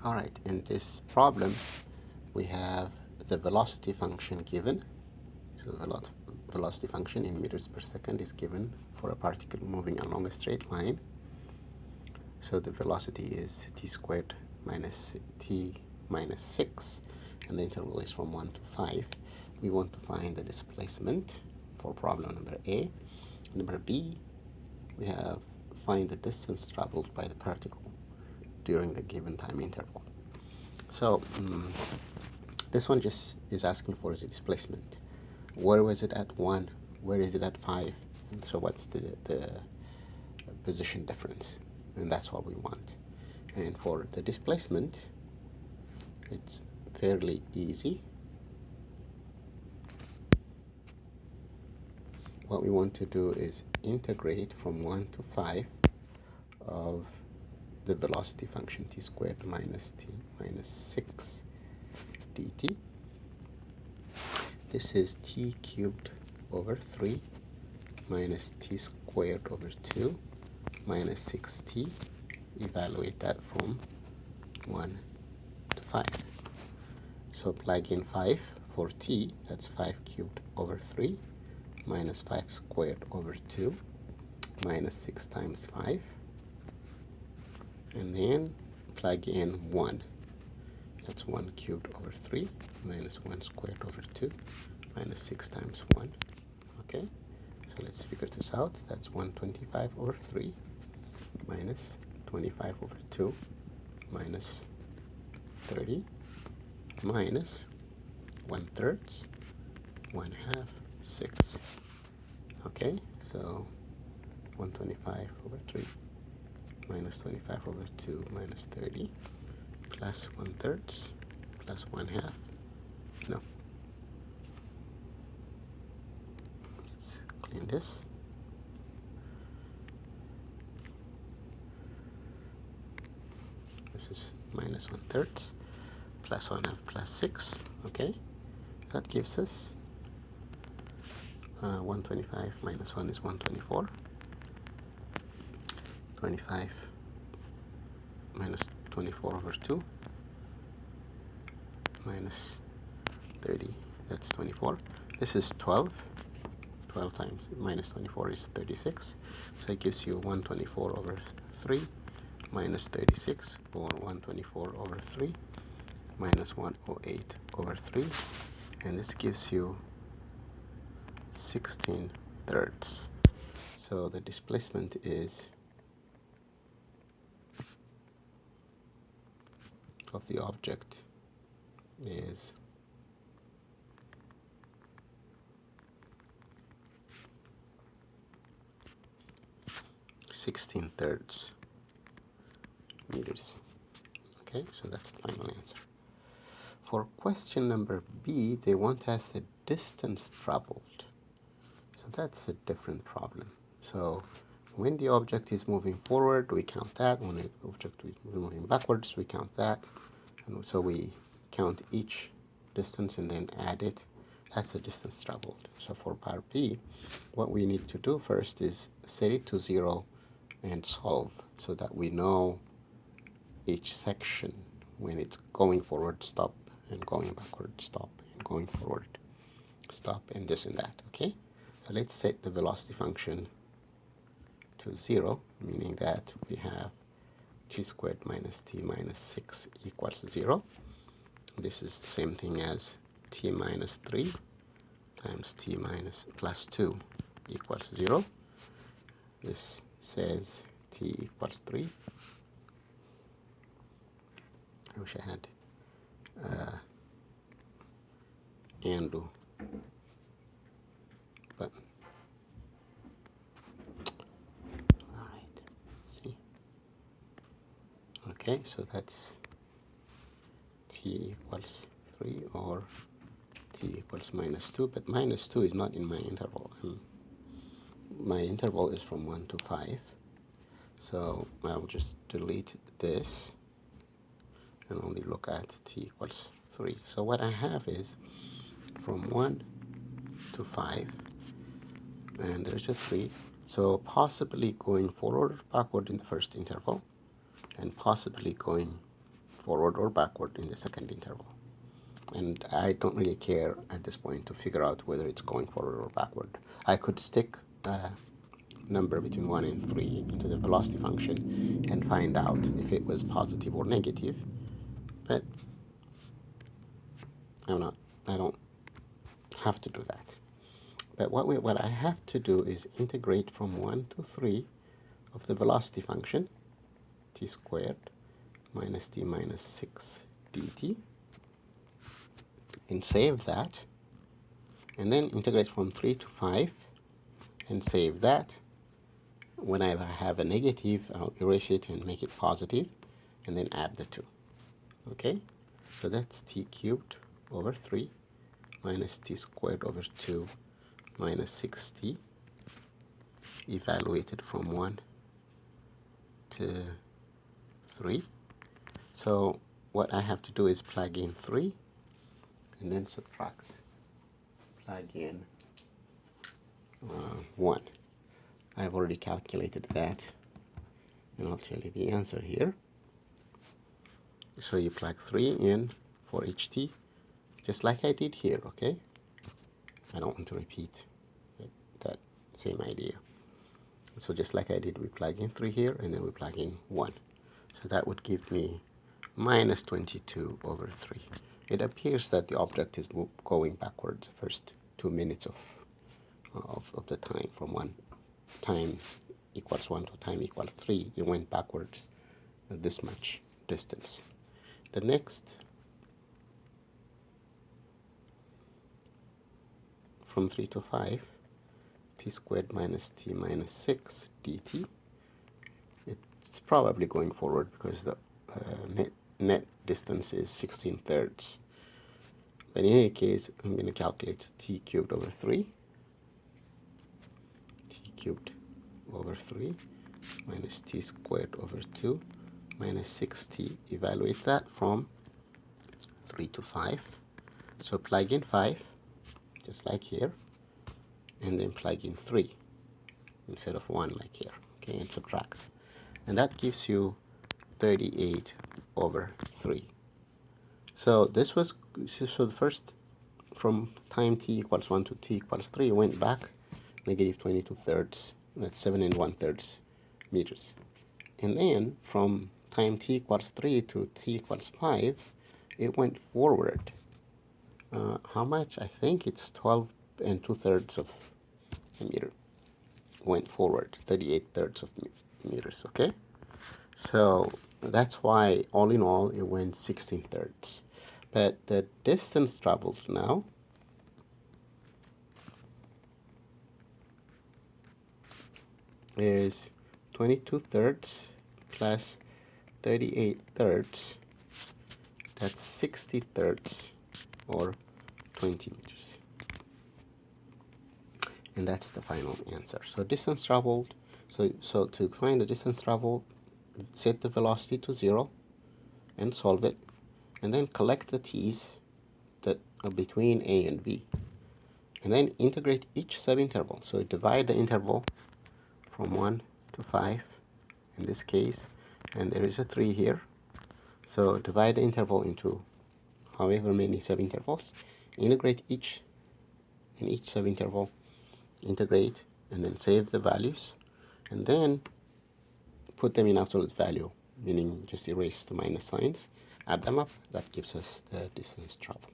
All right, in this problem, we have the velocity function given. So the velocity function in meters per second is given for a particle moving along a straight line. So the velocity is t squared minus t minus 6, and the interval is from 1 to 5. We want to find the displacement for problem number A. Number B, we have find the distance traveled by the particle during the given time interval. So this one just is asking for the displacement. Where was it at 1? Where is it at 5? And so what's the position difference? And that's what we want. And for the displacement, it's fairly easy. What we want to do is integrate from 1 to 5 of the velocity function t squared minus t minus 6 dt. This is t cubed over 3 minus t squared over 2 minus 6t. Evaluate that from 1 to 5. So plug in 5 for t, that's 5 cubed over 3 minus 5 squared over 2 minus 6 times 5. And then plug in 1. That's 1 cubed over 3 minus 1 squared over 2 minus 6 times 1. Okay, so let's figure this out. That's 125 over 3 minus 25 over 2 minus 30 minus 1/3, 1/2, 6. Okay, so 125 over 3 minus 25 over 2 minus 30 plus 1/3 plus 1/2. No. Let's clean this. This is minus 1/3 plus 1/2 plus 6. Okay, that gives us 125 minus 1 is 124. 25 minus 24 over 2 minus 30, that's 24. This is 12. 12 times minus 24 is 36. So it gives you 124 over 3 minus 36, or 124 over 3 minus 108 over 3. And this gives you 16/3. So the displacement is of the object is 16/3 meters. Okay, so that's the final answer. For question number B, they want us the distance traveled. So that's a different problem. So when the object is moving forward, we count that. When the object is moving backwards, we count that. And so we count each distance and then add it. That's the distance traveled. So for part B, what we need to do first is set it to 0 and solve so that we know each section when it's going forward, stop, and going backward, stop, and going forward, stop, and this and that. Okay, so let's set the velocity function to 0, meaning that we have t squared minus t minus 6 equals 0. This is the same thing as t minus 3 times t minus plus 2 equals 0. This says t equals 3. I wish I had undo button. All right, see. Okay, so that's t equals 3 or t equals minus 2, but minus 2 is not in my interval. My interval is from 1 to 5, so I'll just delete this and only look at t equals 3. So what I have is from 1 to 5, and there's a 3. So possibly going forward, backward in the first interval, and possibly going forward or backward in the second interval. And I don't really care at this point to figure out whether it's going forward or backward. I could stick a number between 1 and 3 into the velocity function and find out if it was positive or negative, but I don't have to do that. But what I have to do is integrate from 1 to 3 of the velocity function, t squared minus t minus 6 dt, and save that, and then integrate from 3 to 5 and save that. Whenever I have a negative, I'll erase it and make it positive, and then add the 2. Okay, so that's t cubed over 3 minus t squared over 2 minus 6t, evaluated from 1 to 3. So what I have to do is plug in 3 and then subtract, plug in 1. I've already calculated that, and I'll tell you the answer here. So you plug 3 in for each t, just like I did here, okay? I don't want to repeat that same idea. So just like I did, we plug in 3 here, and then we plug in 1. So that would give me minus 22 over 3. It appears that the object is going backwards the first 2 minutes of the time, from 1 time equals 1 to time equals 3. It went backwards this much distance. The next, from 3 to 5, t squared minus t minus 6 dt. It's probably going forward because the net distance is 16/3. But in any case, I'm going to calculate t cubed over 3. T cubed over 3 minus t squared over 2 minus 6t. Evaluate that from 3 to 5. So plug in 5, just like here, and then plug in 3 instead of 1 like here, okay, and subtract. And that gives you 38 over 3. So this was, so the first, from time t equals 1 to t equals 3, went back negative 22/3, that's 7 1/3 meters. And then from time t equals 3 to t equals 5, it went forward. How much? I think it's 12 2/3 of a meter went forward, 38/3 of meters, okay? So that's why, all in all, it went 16/3. But the distance traveled now is 22/3 plus 38/3. That's 60/3, or 20 meters. And that's the final answer. So distance traveled, so to find the distance traveled, set the velocity to 0 and solve it, and then collect the t's that are between a and b, and then integrate each subinterval. So divide the interval from 1 to 5 in this case, and there is a 3 here, so divide the interval into however many subintervals, integrate each subinterval, integrate, and then save the values, and then put them in absolute value, meaning just erase the minus signs, add them up. That gives us the distance traveled.